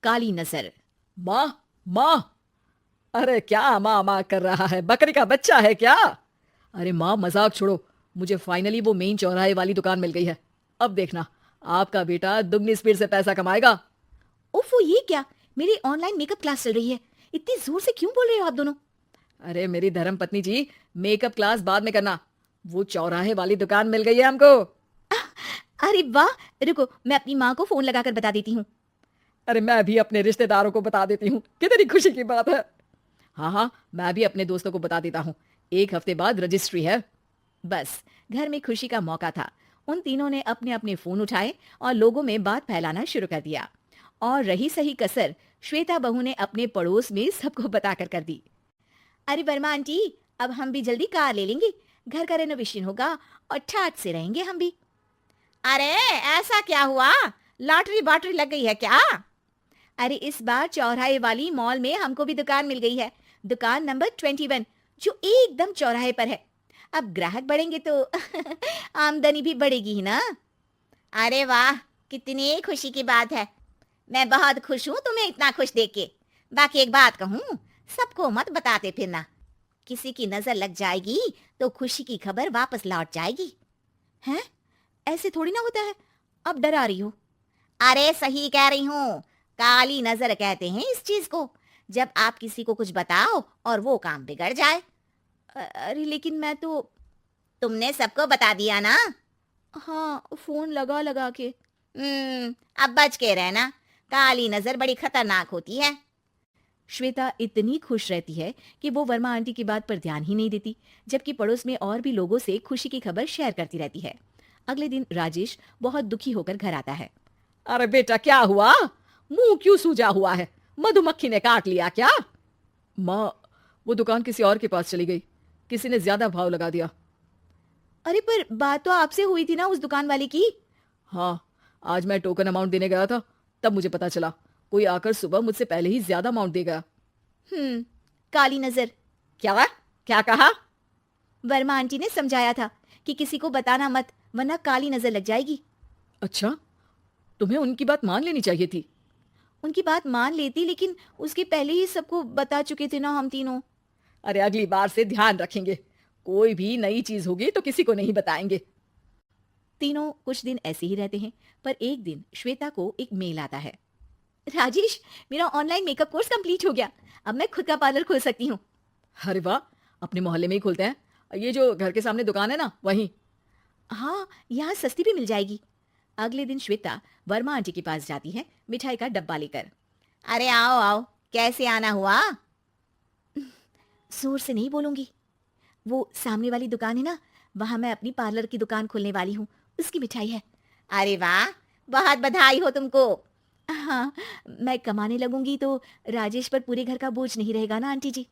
काली नजर। माँ, माँ, अरे क्या माँ माँ कर रहा है? बकरी का बच्चा है क्या? अरे माँ, मजाक छोड़ो। मुझे फाइनली वो मेन चौराहे वाली दुकान मिल गई है। अब देखना, आपका बेटा दुगनी स्पीड से पैसा कमाएगा। ओफो, ये क्या? मेरी ऑनलाइन मेकअप क्लास चल रही है, इतनी जोर से क्यों बोल रहे हो आप दोनों? अरे मेरी धर्म पत्नी जी, मेकअप क्लास बाद में करना। वो चौराहे वाली दुकान मिल गई है हमको। अरे वाह, रुको मैं अपनी माँ को फोन लगाकर बता देती हूँ। अरे मैं भी अपने रिश्तेदारों को बता देती हूँ, कितनी खुशी की बात है। हाँ हाँ, मैं भी अपने दोस्तों को बता देता हूँ। 1 हफ्ते बाद रजिस्ट्री है। बस, घर में खुशी का मौका था। उन तीनों ने अपने अपने फोन उठाए और लोगों में बात फैलाना शुरू कर दिया। और रही सही कसर श्वेता बहू ने अपने पड़ोस में सबको बताकर कर दी। अरे वर्मा आंटी, अब हम भी जल्दी कार ले लेंगे, घर का रेनोवेशन होगा और ठाट से रहेंगे हम भी। अरे ऐसा क्या हुआ? लॉटरी बाटरी लग गई है क्या? अरे इस बार चौराहे वाली मॉल में हमको भी दुकान मिल गई है, दुकान नंबर 21, जो एकदम चौराहे पर है। अब ग्राहक बढ़ेंगे तो आमदनी भी बढ़ेगी ही ना। अरे वाह, कितनी खुशी की बात है। मैं बहुत खुश हूँ तुम्हें इतना खुश देख के। बाकी एक बात कहूँ, सबको मत बताते फिरना, किसी की नजर लग जाएगी तो खुशी की खबर वापस लौट जाएगी। हैं? ऐसे थोड़ी ना होता है, अब डरा रही हो। अरे सही कह रही हूँ, काली नजर कहते हैं इस चीज को, जब आप किसी को कुछ बताओ और वो काम बिगड़ जाए। अरे लेकिन मैं तो। तुमने सबको बता दिया ना? हाँ, फोन लगा लगा के। अब बच के रहना, काली नजर बड़ी खतरनाक होती है। श्वेता इतनी खुश रहती है कि वो वर्मा आंटी की बात पर ध्यान ही नहीं देती, जबकि पड़ोस में और भी लोगों से खुशी की खबर शेयर करती रहती है। अगले दिन राजेश बहुत दुखी होकर घर आता है। अरे बेटा, क्या हुआ? मुंह क्यों सूजा हुआ है? मधुमक्खी ने काट लिया क्या? माँ, वो दुकान किसी और के पास चली गई। किसी ने ज्यादा भाव लगा दिया। अरे पर बात तो आपसे हुई थी ना उस दुकान वाले की। हाँ, आज मैं टोकन अमाउंट देने गया था, तब मुझे पता चला कोई आकर सुबह मुझसे पहले ही ज्यादा अमाउंट दे गया। काली नजर। क्या? क्या कहा? वर्मा आंटी ने समझाया था कि किसी को बताना मत, वरना काली नजर लग जाएगी। अच्छा, तुम्हें उनकी बात मान लेनी चाहिए थी। उनकी बात मान लेती, लेकिन उसके पहले ही सबको बता चुके थे ना हम तीनों। अरे अगली बार से ध्यान रखेंगे, कोई भी नई चीज होगी तो किसी को नहीं बताएंगे। तीनों कुछ दिन ऐसे ही रहते हैं, पर एक दिन श्वेता को एक मेल आता है। राजेश, मेरा ऑनलाइन मेकअप कोर्स कंप्लीट हो गया, अब मैं खुद का पार्लर खोल सकती हूँ। अरे वाह, अपने मोहल्ले में ही खोलते हैं। ये जो घर के सामने दुकान है ना, वहीं। हाँ, यहाँ सस्ती भी मिल जाएगी। अगले दिन श्वेता वर्मा आंटी के पास जाती है मिठाई का डब्बा लेकर। अरे आओ आओ, कैसे आना हुआ? जोर से नहीं बोलूंगी। वो सामने वाली दुकान है ना, वहां मैं अपनी पार्लर की दुकान खोलने वाली हूँ, उसकी मिठाई है। अरे वाह, बहुत बधाई हो तुमको। हाँ, मैं कमाने लगूंगी तो राजेश पर पूरे घर का बोझ नहीं रहेगा ना आंटी जी।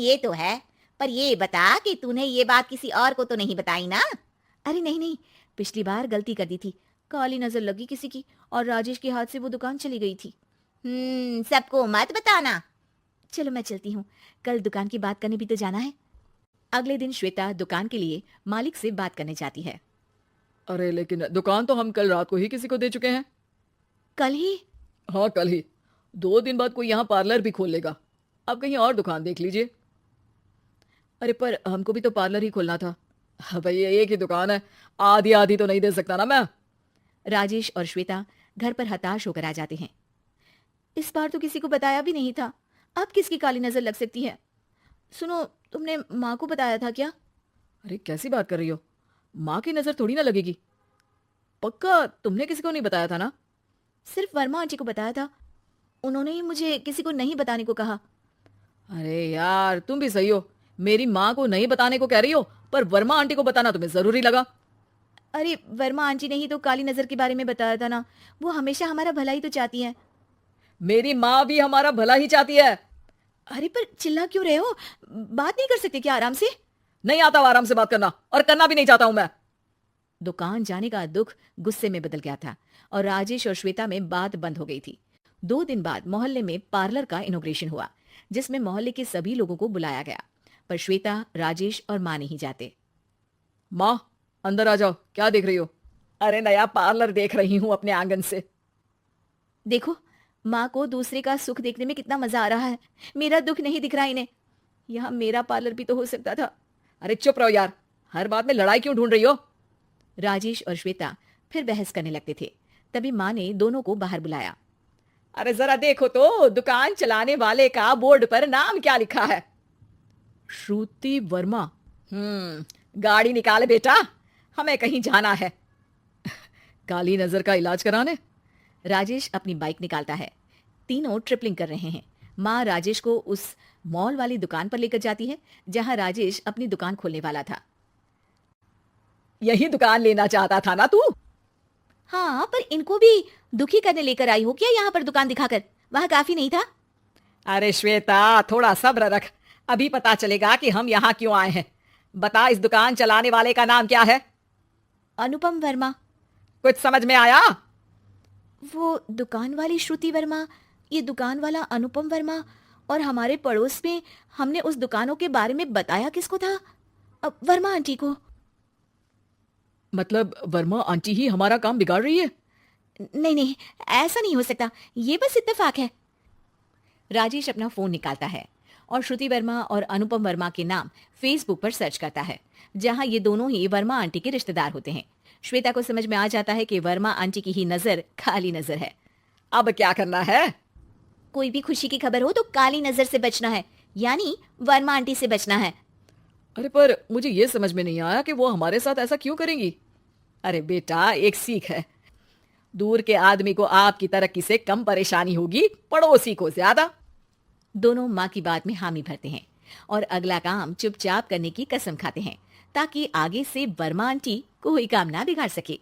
ये तो है, पर ये बता कि तूने ये बात किसी और को तो नहीं बताई ना? अरे नहीं नहीं, पिछली बार गलती कर दी थी, काली नजर लगी किसी की और राजेश के हाथ से वो दुकान चली गई थी। सबको मत बताना। चलो मैं चलती हूँ, कल दुकान की बात करने भी तो जाना है। अगले दिन श्वेता दुकान के लिए मालिक से बात करने जाती है। अरे लेकिन दुकान तो हम कल रात को ही किसी को दे चुके हैं। कल ही? हाँ, कल ही। 2 दिन बाद कोई यहाँ पार्लर भी खोल लेगा। आप कहीं और दुकान देख लीजिए। अरे पर हमको भी तो पार्लर ही खोलना था। हाँ भाई, ये एक ही दुकान है, आधी आधी तो नहीं दे सकता ना मैं। राजेश और श्वेता घर पर हताश होकर आ जाते हैं। इस बार तो किसी को बताया भी नहीं था, अब किसकी काली नजर लग सकती है? सुनो, तुमने माँ को बताया था क्या? अरे कैसी बात कर रही हो? माँ की नजर थोड़ी ना लगेगी। पक्का तुमने किसी को नहीं बताया था ना? सिर्फ वर्मा आंटी को बताया था, उन्होंने ही मुझे किसी को नहीं बताने को कहा। अरे यार, तुम भी सही हो। मेरी माँ को नहीं बताने को कह रही हो, पर वर्मा आंटी को बताना तुम्हें जरूरी लगा। अरे वर्मा आंटी ने ही तो काली नजर के बारे में बताया था ना, वो हमेशा हमारा भला ही तो चाहती है। मेरी माँ भी हमारा भला ही चाहती है। अरे पर चिल्ला क्यों रहे हो? बात नहीं कर सकते क्या आराम से? नहीं आता आराम से बात करना, और करना भी नहीं चाहता हूं मैं। दुकान जाने का दुख गुस्से में बदल गया था और राजेश और श्वेता में बात बंद हो गई थी। 2 दिन बाद मोहल्ले में पार्लर का इनॉग्रेशन हुआ, जिसमें मोहल्ले के सभी लोगों को बुलाया गया, पर श्वेता, राजेश और माँ नहीं जाते। माँ, अंदर आ जाओ, क्या देख रही हो? अरे नया पार्लर देख रही हूँ अपने आंगन से। देखो, माँ को दूसरे का सुख देखने में कितना मजा आ रहा है, मेरा दुख नहीं दिख रहा इन्हें। यहाँ मेरा पार्लर भी तो हो सकता था। अरे चुप रहो यार, हर बात में लड़ाई क्यों ढूंढ रही हो? राजेश और श्वेता फिर बहस करने लगते थे। तभी माँ ने दोनों को बाहर बुलाया। अरे जरा देखो तो दुकान चलाने वाले का बोर्ड पर नाम क्या लिखा है? श्रुति वर्मा। गाड़ी निकाले बेटा, हमें कहीं जाना है। काली नजर का इलाज कराने? राजेश अपनी बाइक निकालता है। तीनों ट्रिपलिंग कर रहे हैं। माँ राजेश को उस मॉल वाली दुकान पर लेकर जाती है जहां राजेश अपनी दुकान खोलने वाला था। यही दुकान लेना चाहता था ना तू? हाँ, पर इनको भी दुखी करने लेकर आई हो क्या यहाँ पर दुकान दिखाकर? वहां काफी नहीं था? अरे श्वेता, थोड़ा सब्र रख, अभी पता चलेगा कि हम यहाँ क्यों आए हैं। बता, इस दुकान चलाने वाले का नाम क्या है? अनुपम वर्मा। कुछ समझ में आया? वो दुकान वाली श्रुति वर्मा, ये दुकान वाला अनुपम वर्मा, और हमारे पड़ोस में हमने उस दुकानों के बारे में बताया किसको था? वर्मा आंटी को। मतलब वर्मा आंटी ही हमारा काम बिगाड़ रही है? नहीं नहीं, ऐसा नहीं हो सकता, ये बस इत्तेफाक है। राजेश अपना फोन निकालता है और श्रुति वर्मा और अनुपम वर्मा के नाम फेसबुक पर सर्च करता है, जहां ये दोनों ही वर्मा आंटी के रिश्तेदार होते हैं। श्वेता को समझ में आ जाता है कि वर्मा आंटी की ही नजर काली नजर है। अब क्या करना है? कोई भी खुशी की खबर हो तो काली नजर से बचना है, यानी वर्मा आंटी से बचना है। अरे पर मुझे ये समझ में नहीं आया कि वो हमारे साथ ऐसा क्यों करेंगी? अरे बेटा, एक सीख है, दूर के आदमी को आपकी तरक्की से कम परेशानी होगी, पड़ोसी को ज्यादा। दोनों माँ की बात में हामी भरते हैं और अगला काम चुपचाप करने की कसम खाते हैं, ताकि आगे से वर्मा आंटी कोई काम ना बिगाड़ सके।